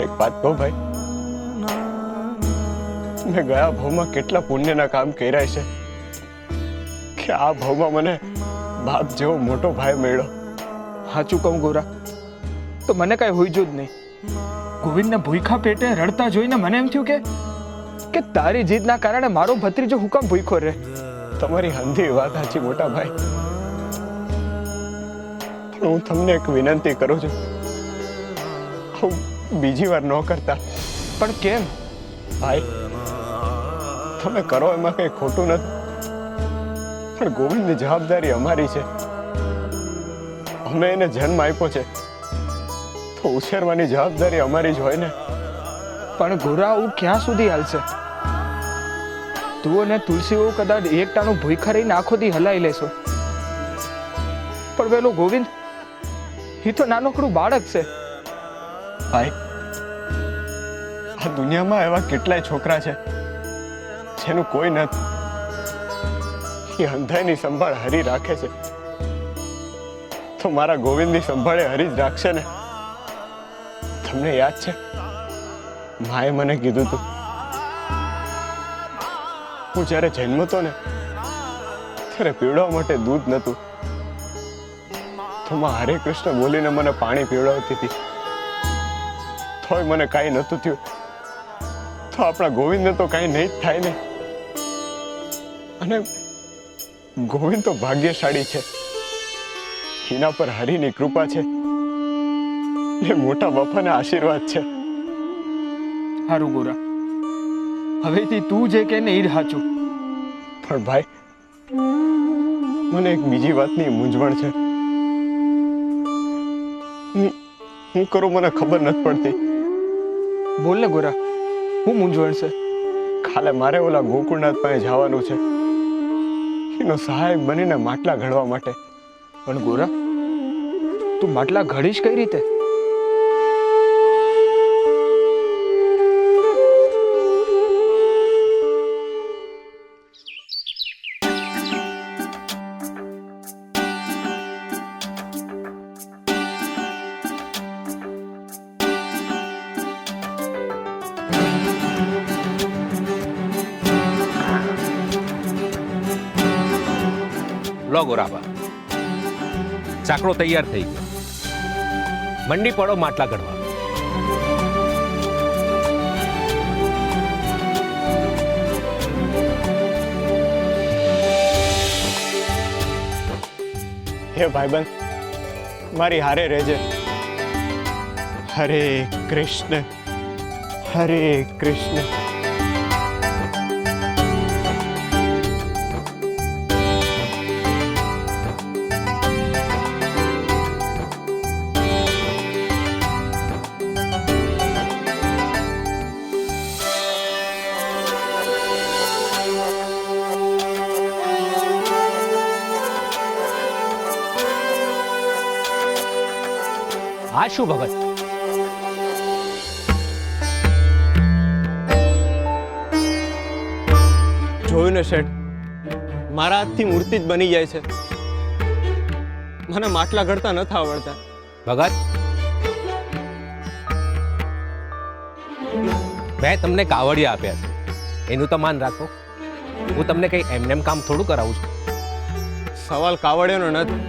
એક વાત કહું ભાઈ, મેં ગયા ભાવમાં કેટલા પુણ્યના કામ કર્યા છે કે આ ભાવમાં મને બાપ જેવો મોટો ભાઈ મળ્યો. સાચું કહું ગોરા તો મને કાંઈ હોઈજો જ નહીં. ગોવિંદને ભૂખા પેટે રડતા જોઈને મને એમ થયું કે તારી જીદના કારણે મારો ભત્રીજો હું કામ ભૂખ્યો રહે. તમારી હંધી વાત સાચી મોટા ભાઈ, પણ હું તમને એક વિનંતી કરું છું, હું બીજી વાર ન કરતા. પણ કેમ ભાઈ તમે કરો એમાં કઈ ખોટું નથી, પણ ગોવિંદની જવાબદારી અમારી છે. અમે એને જન્મ આપ્યો છે તો ઉછેરવાની જવાબદારી અમારી જ હોય ને. પણ ગોરા હું ક્યાં સુધી હાલશે? તું અને તુલસી કદાચ એકટાનું ભૂખા રહીને આખો દી હલાઈ લેશો, પણ પેલો ગોવિંદ એ તો નાનકડું બાળક છે. ભાઈ આ દુનિયામાં એવા કેટલાય છોકરા છે જેનું કોઈ નથી. એ અંધાઈની સંભાળ હરી રાખે છે તો મારા ગોવિંદની સંભાળે હરી જ રાખશે ને. તમને યાદ છે માએ મને કીધું હતું, હું જ્યારે જન્મતો ને ત્યારે પીવડાવવા માટે દૂધ નતું, તો માં હરે કૃષ્ણ બોલીને મને પાણી પીવડાવતી હતી, તોય મને કાંઈ નતું થયું. તો આપણા ગોવિંદને તો કાંઈ નહીં જ થાય ને. અને ગોવિંદ તો ભાગ્યશાળી છે, એના પર હરિની કૃપા છે ને મોટા બાપાના આશીર્વાદ છે. હારું ગોરા, હવેથી તું જે કે ને એ જ સાચું. પણ ભાઈ મને એક બીજી વાતની મૂંઝવણ છે. હું કરું મને ખબર નથી પડતી. બોલ ને ગોરા, હું મૂંઝવણ છે? કાલે મારે ઓલા ગોકુળનાથ પાસે જવાનું છે, એનો સહાયક બનીને માટલા ઘડવા માટે. પણ ગોરા તું માટલા ઘડીશ કઈ રીતે? લો ગોરાબા, ચાકડો તૈયાર થઈ ગયો. મંડી પડો માટલા ઘડવા. હે ભાઈબંધ, મારી હારે રહેજે. હરે કૃષ્ણ હરે કૃષ્ણ. આ શું ભગત? જોયું ને શેઠ, મારા હાથથી મૂર્તિ જ બની જાય છે. મને માટલા ઘડતા નથી આવડતા. ભગત, મેં તમને કાવડિયા આપ્યા છે, એનું તો માન રાખો. હું તમને કઈ એમનેમ કામ થોડું કરાવું છું. સવાલ કાવડિયાનો નથી,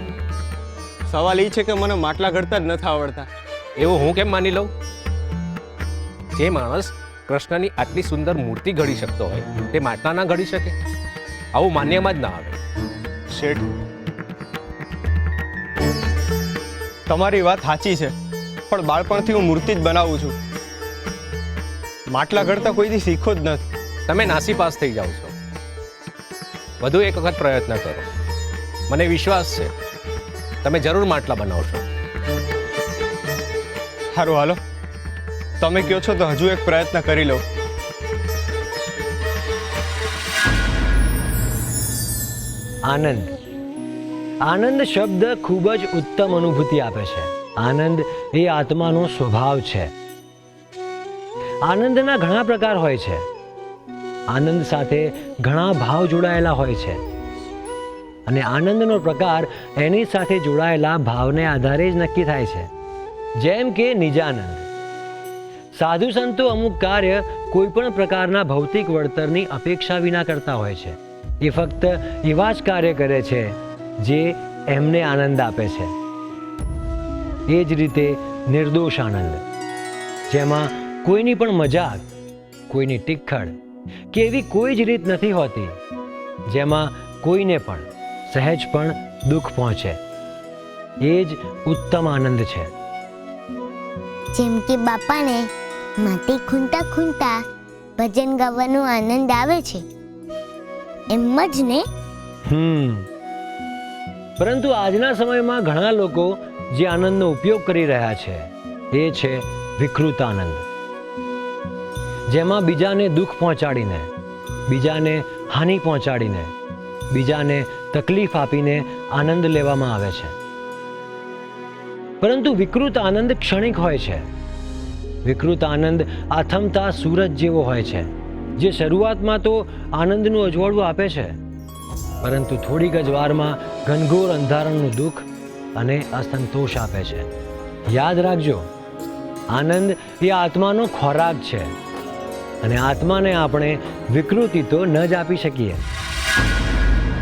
સવાલ એ છે કે મને માટલા ઘડતા જ નથી આવડતા. એવું હું કેમ માની લઉં? જે માણસ કૃષ્ણની આટલી સુંદર મૂર્તિ ઘડી શકતો હોય તે માટલા ના ઘડી શકે? આવું માન્યમાં જ ના આવે. શેઠ, તમારી વાત સાચી છે, પણ બાળપણથી હું મૂર્તિ જ બનાવું છું. માટલા ઘડતા કોઈથી શીખો જ નથી. તમે નાસીપાસ થઈ જાઓ છો. વધુ એક વખત પ્રયત્ન કરો, મને વિશ્વાસ છે તમે જરૂર માટલા બનાવશો. સારું, હાલો, તમે કહો છો તો હજુ એક પ્રયત્ન કરી લો. આનંદ. આનંદ શબ્દ ખૂબ જ ઉત્તમ અનુભૂતિ આપે છે. આનંદ એ આત્માનો સ્વભાવ છે. આનંદના ઘણા પ્રકાર હોય છે. આનંદ સાથે ઘણા ભાવ જોડાયેલા હોય છે અને આનંદનો પ્રકાર એની સાથે જોડાયેલા ભાવને આધારે જ નક્કી થાય છે. જેમ કે નિજાનંદ. સાધુ સંતો અમુક કાર્ય કોઈ પણ પ્રકારના ભૌતિક વળતરની અપેક્ષા વિના કરતા હોય છે. એ ફક્ત એવા જ કાર્ય કરે છે જે એમને આનંદ આપે છે. એ જ રીતે નિર્દોષ આનંદ, જેમાં કોઈની પણ મજાક, કોઈની ટીખળ કે એવી કોઈ જ રીત નથી હોતી જેમાં કોઈને પણ સહેજ પણ દુઃખ પહોંચે. એ જ ઉત્તમ આનંદ છે. જેમ કે બાપાને માટી ખૂંટા ખૂંટા ભજન ગાવાનો આનંદ આવે છે, એમ જ ને. પરંતુ આજના સમયમાં ઘણા લોકો જે આનંદનો ઉપયોગ કરી રહ્યા છે એ છે વિકૃત આનંદ, જેમાં બીજાને દુઃખ પહોંચાડીને, બીજાને હાનિ પહોંચાડીને, બીજાને તકલીફ આપીને આનંદ લેવામાં આવે છે. પરંતુ વિકૃત આનંદ ક્ષણિક હોય છે. વિકૃત આનંદ આથમતા સૂરજ જેવો હોય છે, જે શરૂઆતમાં તો આનંદનું અજવાળું આપે છે, પરંતુ થોડીક જ વારમાં ઘનઘોર અંધારાનું દુઃખ અને અસંતોષ આપે છે. યાદ રાખજો, આનંદ એ આત્માનો ખોરાક છે અને આત્માને આપણે વિકૃતિ તો ન જ આપી શકીએ.